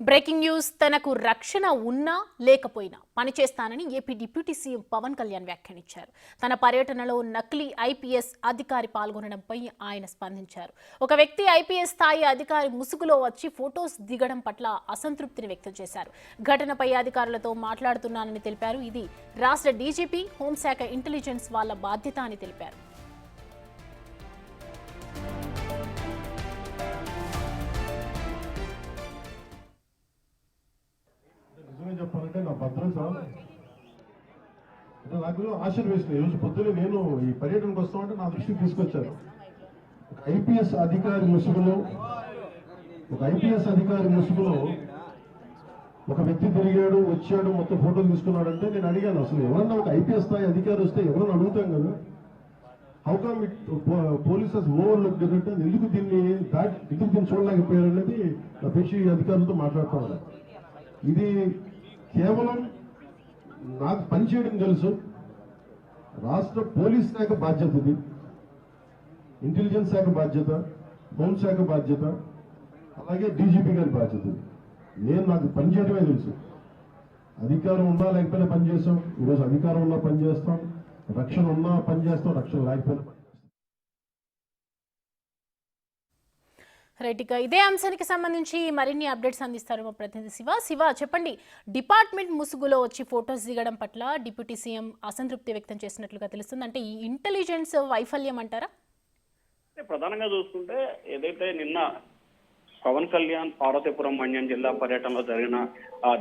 Breaking news. తనకు రక్షణ ఉన్నా లేకపోయినా పనిచేస్తానని AP deputy CM Pawan Kalyan వ్యాఖ్యానించారు. తన పర్యటనలో నకిలీ ఐపీఎస్ అధికారి పాల్గొనడంపై ఆయన స్పందించారు. ఒక వ్యక్తి ఐపీఎస్ స్థాయి అధికారి ముసుగులో వచ్చి ఫొటోస్ దిగడం పట్ల అసంతృప్తిని వ్యక్తం చేశారు. ఘటనపై అధికారులతో మాట్లాడుతున్నానని తెలిపారు. ఇది రాష్ట్ర డీజీపీ, హోంశాఖ ఇంటెలిజెన్స్ వాళ్ళ బాధ్యత అని తెలిపారు. చెప్పాలంటే నా భద్రత నాకు ఆశీర్వేసింది. ఈరోజు పొద్దున నేను ఈ పర్యటనకు వస్తామంటే నా దృష్టికి తీసుకొచ్చారు. ఒక ఐపీఎస్ అధికారి ముసుగులో ఒక వ్యక్తి తిరిగాడు, వచ్చాడు, మొత్తం ఫోటోలు తీసుకున్నాడంటే నేను అడిగాను, అసలు ఎవరన్నా ఒక ఐపీఎస్ స్థాయి అధికారి వస్తే ఎవరన్నా అడుగుతాం కదా, how come it polices overlook అంటే ఎందుకు దీన్ని చూడలేకపోయారు అనేది నా పేషి అధికారులతో మాట్లాడుతూ ఉన్నారు. ఇది కేవలం నాకు పనిచేయడం తెలుసు, రాష్ట్ర పోలీస్ శాఖ బాధ్యత, ఇది ఇంటెలిజెన్స్ శాఖ బాధ్యత, హోంశాఖ బాధ్యత, అలాగే డీజీపీ గారి బాధ్యత. నాకు పనిచేయడమే తెలుసు. అధికారం ఉన్నా లేకపోయినా పనిచేస్తాం. ఈరోజు అధికారం ఉన్నా పనిచేస్తాం, రక్షణ ఉన్నా పనిచేస్తాం, రక్షణ లేకపోయినా పనిచేస్తాం. రైట్, ఇక ఇదే అంశానికి సంబంధించి మరిన్ని అప్డేట్స్ అందిస్తారు మా ప్రతినిధి శివ. చెప్పండి, డిపార్ట్మెంట్ ముసుగులో వచ్చి ఫొటోస్ దిగడం పట్ల డిప్యూటీ సీఎం అసంతృప్తి వ్యక్తం చేసినట్లుగా తెలుస్తుంది. అంటే ఈ ఇంటెలిజెన్స్ వైఫల్యం అంటారా? ప్రధానంగా చూసుకుంటే ఏదైతే నిన్న పవన్ కళ్యాణ్ పార్వతీపురం మన్యం జిల్లా పర్యటనలో జరిగిన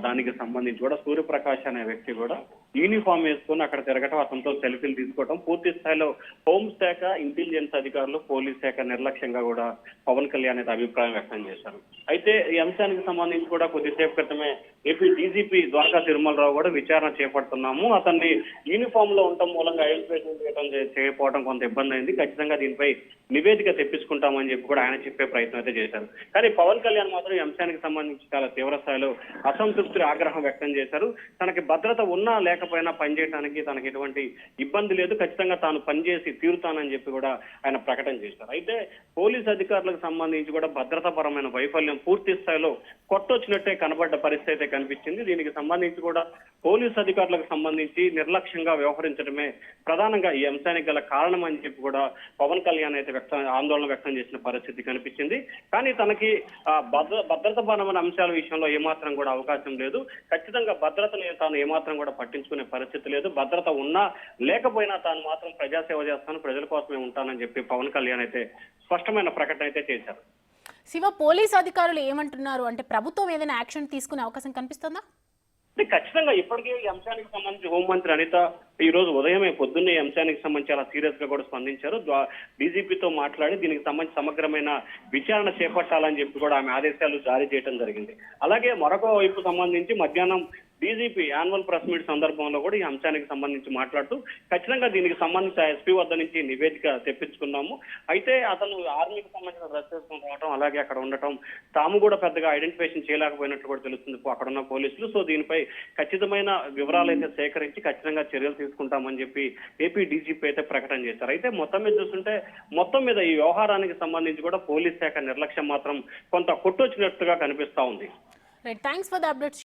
దానికి సంబంధించి కూడా సూర్యప్రకాష్ అనే వ్యక్తి కూడా యూనిఫామ్ వేసుకుని అక్కడ తిరగటం, అతనితో సెల్ఫీలు తీసుకోవడం, పూర్తి స్థాయిలో హోంశాఖ, ఇంటెలిజెన్స్ అధికారులు, పోలీస్ శాఖ నిర్లక్ష్యంగా కూడా పవన్ కళ్యాణ్ అయితే అభిప్రాయం వ్యక్తం చేశారు. అయితే ఈ అంశానికి సంబంధించి కూడా కొద్దిసేపు క్రితమే ఏపీ డీజీపీ ద్వారకా తిరుమలరావు కూడా విచారణ చేపడుతున్నాము, అతన్ని యూనిఫామ్ లో ఉండటం మూలంగా ఐడెంటిఫికేషన్ చేయకపోవడం కొంత ఇబ్బంది అయింది, ఖచ్చితంగా దీనిపై నివేదిక తెప్పించుకుంటామని చెప్పి కూడా ఆయన చెప్పే ప్రయత్నం అయితే చేశారు. కానీ పవన్ కళ్యాణ్ మాత్రం ఈ అంశానికి సంబంధించి చాలా తీవ్ర స్థాయిలో అసంతృప్తి, ఆగ్రహం వ్యక్తం చేశారు. తనకి భద్రత ఉన్నా లేకపోయినా పనిచేయడానికి తనకి ఎటువంటి ఇబ్బంది లేదు, ఖచ్చితంగా తాను పనిచేసి తీరుతానని చెప్పి కూడా ఆయన ప్రకటన చేశారు. అయితే పోలీస్ అధికారులకు సంబంధించి కూడా భద్రతాపరమైన వైఫల్యం పూర్తి స్థాయిలో కొట్టొచ్చినట్టే కనబడ్డ పరిస్థితి అయితే కనిపించింది. దీనికి సంబంధించి కూడా పోలీస్ అధికారులకు సంబంధించి నిర్లక్ష్యంగా వ్యవహరించడమే ప్రధానంగా ఈ అంశానికి గల కారణం అని చెప్పి కూడా పవన్ కళ్యాణ్ అయితే ఆందోళన వ్యక్తం చేసిన పరిస్థితి కనిపించింది. కానీ తనకి భద్రతాపరమైన అంశాల విషయంలో ఏమాత్రం కూడా అవకాశం లేదు, ఖచ్చితంగా భద్రతని తాను ఏమాత్రం కూడా పట్టించుకునే పరిస్థితి లేదు, భద్రత ఉన్నా లేకపోయినా తాను మాత్రం ప్రజాసేవ చేస్తాను, ప్రజల కోసమే ఉంటానని చెప్పి పవన్ కళ్యాణ్ అయితే స్పష్టమైన ప్రకటన అయితే చేశారు. శివ, పోలీస్ అధికారులు ఏమంటున్నారు? అంటే ప్రభుత్వం ఏదైనా యాక్షన్ తీసుకునే అవకాశం కనిపిస్తుందా? అంటే ఖచ్చితంగా ఇప్పటికే ఈ అంశానికి సంబంధించి హోంమంత్రి అనిత ఈ రోజు ఉదయమే పొద్దున్నే ఈ అంశానికి సంబంధించి చాలా సీరియస్ గా కూడా స్పందించారు. డీజీపీతో మాట్లాడి దీనికి సంబంధించి సమగ్రమైన విచారణ చేపట్టాలని చెప్పి కూడా ఆమె ఆదేశాలు జారీ చేయడం జరిగింది. అలాగే మరొక వైపు సంబంధించి మధ్యాహ్నం డీజీపీ యాన్యువల్ ప్రెస్ మీట్ సందర్భంలో కూడా ఈ అంశానికి సంబంధించి మాట్లాడుతూ ఖచ్చితంగా దీనికి సంబంధించి ఎస్పీ వద్ద నుంచి నివేదిక తెప్పించుకున్నాము, అయితే అతను ఆర్మీకి సంబంధించిన డ్రెస్ వేసుకుని రావడం, అలాగే అక్కడ ఉండటం, తాము కూడా పెద్దగా ఐడెంటిఫికేషన్ చేయలేకపోయినట్లు కూడా తెలుస్తుంది అక్కడ ఉన్న పోలీసులు. సో దీనిపై ఖచ్చితమైన వివరాలు అయితే సేకరించి ఖచ్చితంగా చర్యలు తీసుకుంటామని చెప్పి ఏపీ డీజీపీ అయితే ప్రకటన చేశారు. అయితే మొత్తం మీద చూస్తుంటే మొత్తం మీద ఈ వ్యవహారానికి సంబంధించి కూడా పోలీస్ శాఖ నిర్లక్ష్యం మాత్రం కొంత కొట్టొచ్చినట్టుగా కనిపిస్తా ఉంది. Right, thanks for the updates.